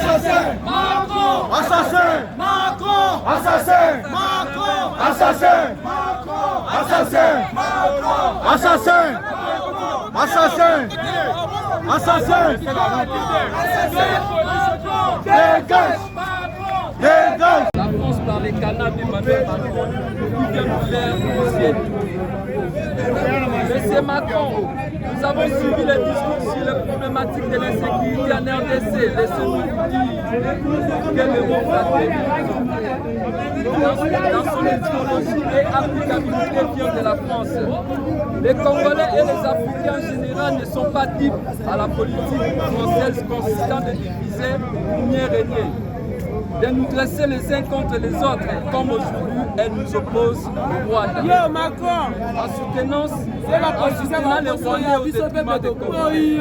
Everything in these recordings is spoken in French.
Assassin Macron. Assassin Macron. Assassin Macron. Assassin Macron. Assassin Macron. Assassin Assassin Assassin. Dégage. Dégage. La France par les canaux d'Emmanuel Macron, qui vient nous faire aussi. Monsieur Macron, nous avons suivi les discours sur les problématiques de l'insécurité en RDC. Laissez-nous dire quel est mon flatté. Dans son étymologie et applicabilité vient de la France. Les Congolais et les Africains en général ne sont pas types à la politique française consistant de diviser pour mieux régner, de nous dresser les uns contre les autres, comme aujourd'hui elle nous oppose au Rwanda. Yo Macron, en soutenant les Rwandais au détriment des Congolais.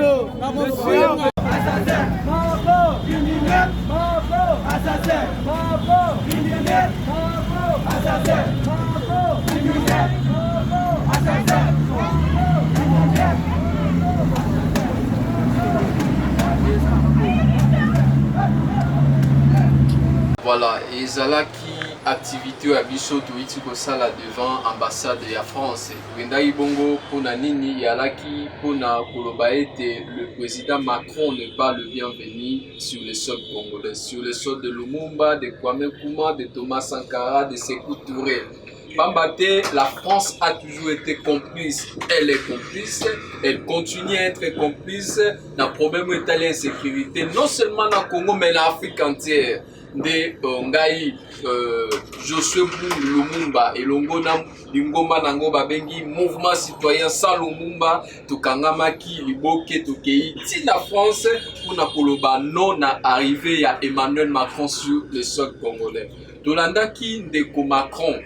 Voilà, et Zalaki activité à biso toiti kosala devant ambassade ya France. Wendai bongo pona nini yalaki pona koloba ete le président Macron n'est pas le bienvenu sur le sol congolais, sur le sol de Lumumba, de Kwame Nkrumah, de Thomas Sankara, de Sékou Touré. Bambate, la France a toujours été complice, elle est complice, elle continue à être complice dans le problème de l'insécurité, non seulement dans le Congo mais dans l'Afrique entière. De ngai Josué Lumumba et Longona Lingomba nango babengi mouvement citoyen sans Lumumba tokangamaki liboke tokei ti la France pour na koloba non na arrivé à Emmanuel Macron sur le sol congolais. Tolandaki ndeko Macron,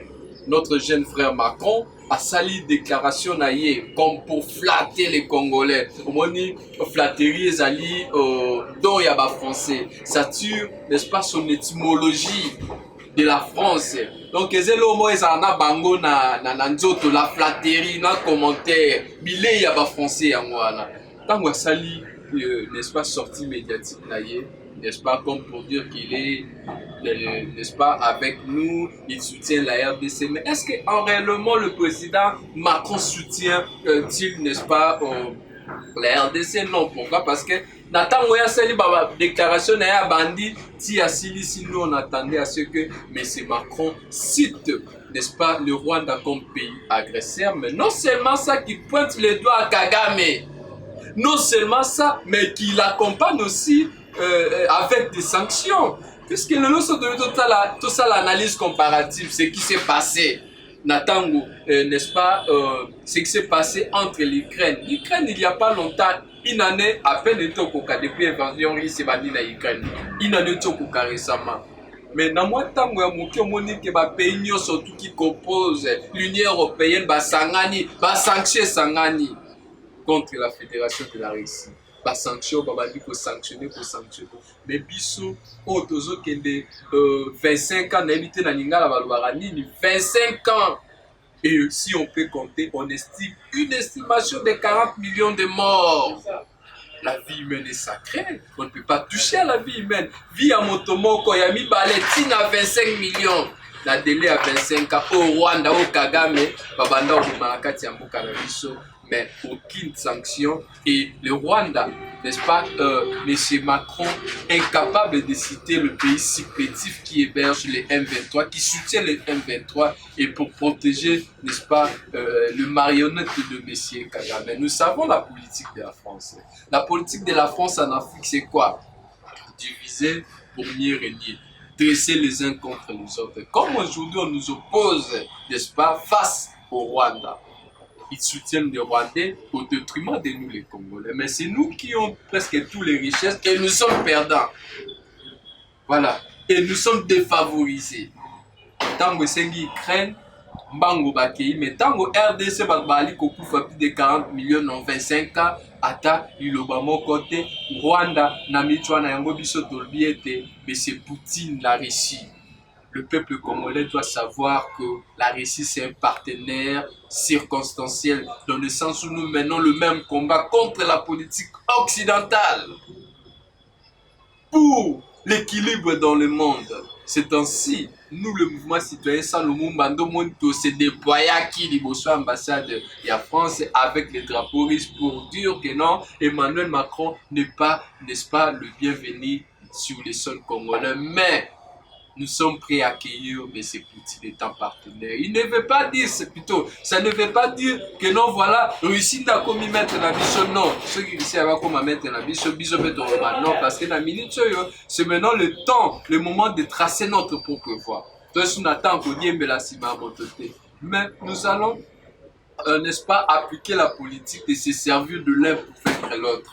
notre jeune frère Macron, a sali déclaration naïe comme pour flatter les Congolais. Omoni flatterie ezali don yaba français. Ça tue, n'est-ce pas, son étymologie de la France. Donc ezelo mo ezana bango na nzoto la flatterie na commentaire bilé yaba français yangwana. Tango sali n'est-ce pas sortie médiatique naïe, n'est-ce pas, comme pour dire qu'il est n'est-ce pas, avec nous, il soutient la RDC. Mais est-ce qu'en réellement le président Macron soutient-il, n'est-ce pas, la RDC? Non. Pourquoi? Parce que Nathan Moya Sali Baba déclaration n'a bandi si asili si nous on attendait à ce que M. Macron cite, n'est-ce pas, le Rwanda comme pays agresseur. Mais non seulement ça, qui pointe les doigts à Kagame, non seulement ça, mais qui l'accompagne aussi avec des sanctions. Puisque le lot de tout ça, l'analyse comparative, ce qui s'est passé, Natango, n'est-ce pas, ce qui s'est passé entre l'Ukraine. L'Ukraine, il n'y a pas longtemps, une année, à peine de Tokoka, depuis l'invasion russe, c'est banni la Ukraine. Une année de Tokoka récemment. Mais dans moi, tant que Monique et pays surtout qui composent l'Union européenne, Sangani, sanctionner Sangani contre la Fédération de la Russie. Ba sanction, ba dit que sanctionner, mais biso otozo kende 25 ans n'habité na lingala balobara nini 25 ans. Et si on peut compter, on estime une estimation de 40 millions de morts. La vie humaine est sacrée, on ne peut pas toucher à la vie humaine. Vie à Motomoko, Yami Baletine à 25 millions. La délai à 25 ans au Rwanda, au Kagame, Babanda au Marakati Amboka na biso. Mais aucune sanction. Et le Rwanda, n'est-ce pas, M. Macron, incapable de citer le pays supplétif qui héberge les M23, qui soutient les M23, et pour protéger, n'est-ce pas, le marionnette de M. Kagame. Nous savons la politique de la France. La politique de la France en Afrique, c'est quoi? Diviser pour mieux régner. Dresser les uns contre les autres. Comme aujourd'hui, on nous oppose, n'est-ce pas, face au Rwanda. Ils soutiennent les Rwandais au détriment de nous les Congolais. Mais c'est nous qui avons presque toutes les richesses et nous sommes perdants. Voilà. Et nous sommes défavorisés. Tango Sengi Ukraine, Mbango Bakei, mais Tango RDC Bakbali Kokufa plus de 40 millions en 25 ans, Ata Ilobamo côté, Rwanda, Namichwana Yango Biso Tolbiete, mais c'est Poutine, la Russie. Le peuple congolais doit savoir que la Russie, c'est un partenaire circonstanciel, dans le sens où nous menons le même combat contre la politique occidentale pour l'équilibre dans le monde. C'est ainsi, nous, le mouvement citoyen sans le mouvement Bandomondo, s'est déployé à l'ambassade de la France avec les drapeaux russes pour dire que non, Emmanuel Macron n'est pas, n'est-ce pas, le bienvenu sur les sols congolais. Mais nous sommes prêts à accueillir M. Poutine étant partenaire. Il ne veut pas dire, c'est plutôt, ça ne veut pas dire que non, voilà, Russie n'a commis mettre la biche, non. Ceux qui disent comment mettre la biche, non, parce que la minute, c'est maintenant le temps, le moment de tracer notre propre voie. Donc, on attend qu'on y ait la cima à votre côté. Mais nous allons, n'est-ce pas, appliquer la politique de se servir de l'un pour faire l'autre.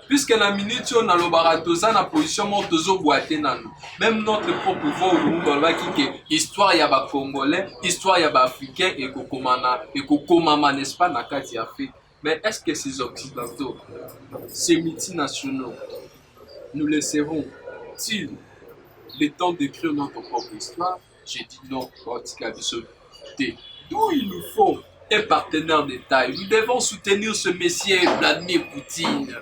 Puisque la minute on a le baratosa na position montozo boité nano. Même notre propre voix au Lumba qui histoire ya ba congolais, histoire ya ba africain et kokomama n'est-ce pas na kati Afrique. Mais est-ce que ces occidentaux, ces multinationaux, nous laisseront-ils le temps d'écrire notre propre histoire? J'ai dit non, d'où il nous faut un partenaire de taille. Nous devons soutenir ce monsieur Vladimir Poutine.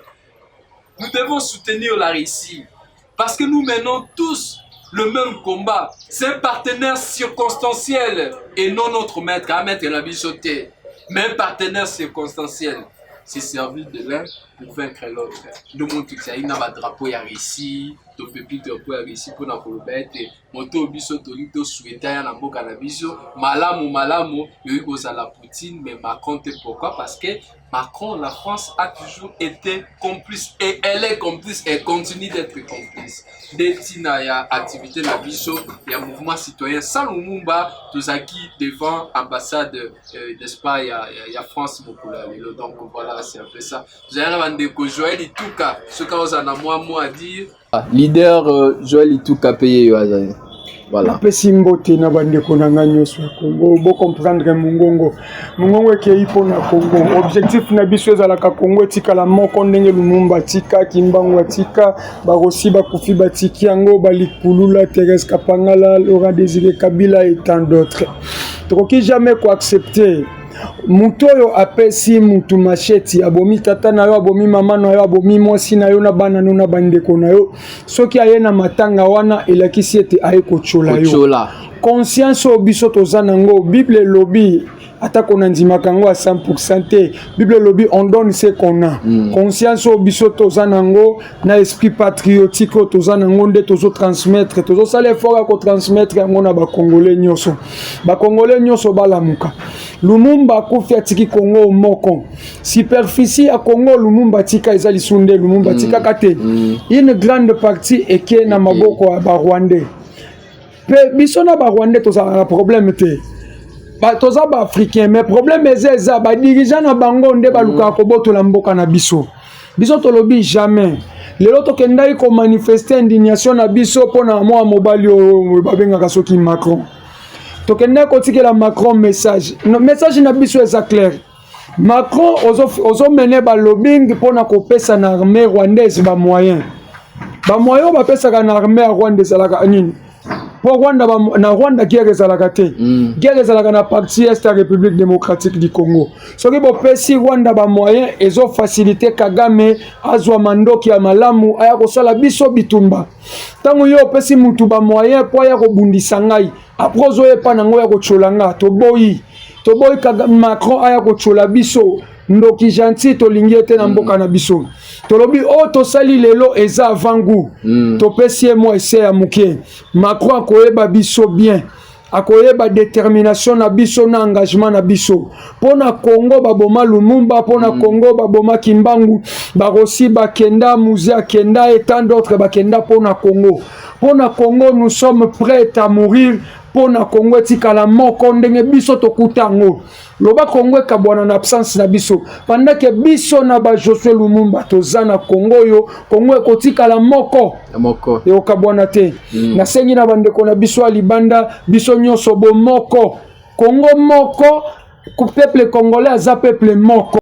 Nous devons soutenir la Russie parce que nous menons tous le même combat. C'est un partenaire circonstanciel et non notre maître à mettre la bichoté. Mais un partenaire circonstanciel, c'est servir de l'un pour vaincre l'autre. Nous montrons que ça y a un drapeau à Russie, to pepi drapeau à Russie pour na kolobete, moto biso tolito souhaiter ya na mboka na biso, malamu, yo la Poutine, mais Macron pourquoi? Parce que Macron, la France a toujours été complice et elle est complice et continue d'être complice. Des tina activité na biso, il y a mouvement citoyen sans Lumumba, tous acquis devant ambassade d'Espagne, il y a France beaucoup là. Donc voilà, c'est un peu ça. Vous avez un de Joël Ituka, ce qu'on a moi à dire. Leader Joël Ituka payé yo. Voilà. Pesi mbote na bandeko na nga nyonso ya Congo bo comprendre mungongo ke ipo na Congo objectif na biso ezalaka Congo etikala moko ndenge Lumumba tika Kimbangu atika barosi bakufi batiki yango balikulula Thérèse Kapangala Laurent Désiré Kabila et tant d'autres tokoki jamais ko accepter mutu oyo apesi mutu macheti abomi tata na yo abomi mama na yo abomi mwasi na yo na bana no na bandeko na yo soki aye na matanga wana elakisi ete aye kochola yo conscience obiso toza nango Bible lobi ata kona ndimaka ngo à 100% te Bible lobi on donne ce qu'on a conscience obiso toza nango na esprit patriotique toza nango nde tozo transmettre tozo sala effort ko transmettre yango na ba congolais nyonso balamuka Lumumba kufi atiki Congo moko superficie à Congo Lumumba tika ezali sunde Lumumba tika kate une grande partie eke na maboko ba Rwandais pe biso na ba Rwandais toza un problème te ba toza ba africain mais problème ezeza ba dirigeant na bango nde baluka ko botola mboka na biso tolobi jamais lelo to kendai ko manifester indignation na biso pona moi mobali o babengaka soki Macron to kendai ko tikela Macron message na biso eza clair Macron ozo mener ba lobbying pona ko pesa na armée rwandaise ba moyen ba pesa na armée rwandaise la nini pour Rwanda na Rwanda guerre ezalaka te guerre ezalaka na partie est la République démocratique du Congo soki bo pesi Rwanda ba moyen ezo faciliter Kagame azwa mandoki ya malamu aya ko sala biso bitumba tango yo pesi mutu ba moyen po ya ko bundisa ngai aprozo epa nango ya ko cholanga to boyi Kagame Macron aya ko chola biso ndoki gentil to lingiete na mboka na biso tolobi o to sali lelo eza avangu to pesi mo ese ya muke Macron akoyeba biso bien akoyeba détermination na biso na engagement na biso pona Congo baboma Lumumba pona Congo baboma Kimbangu barosi bakenda Muze akenda et tant d'autres bakenda pona Congo nous sommes prêts à mourir pona Congo etikala moko ndenge biso tokutango loba Congo ekabwana na absence na biso pendant que biso na ba Josué Lumumba tozana Congo yo Congo ekotikala moko e okabwana te na sengi na bandeko na biso alibanda biso nyonso bo moko Congo moko peuple congolais aza peuple moko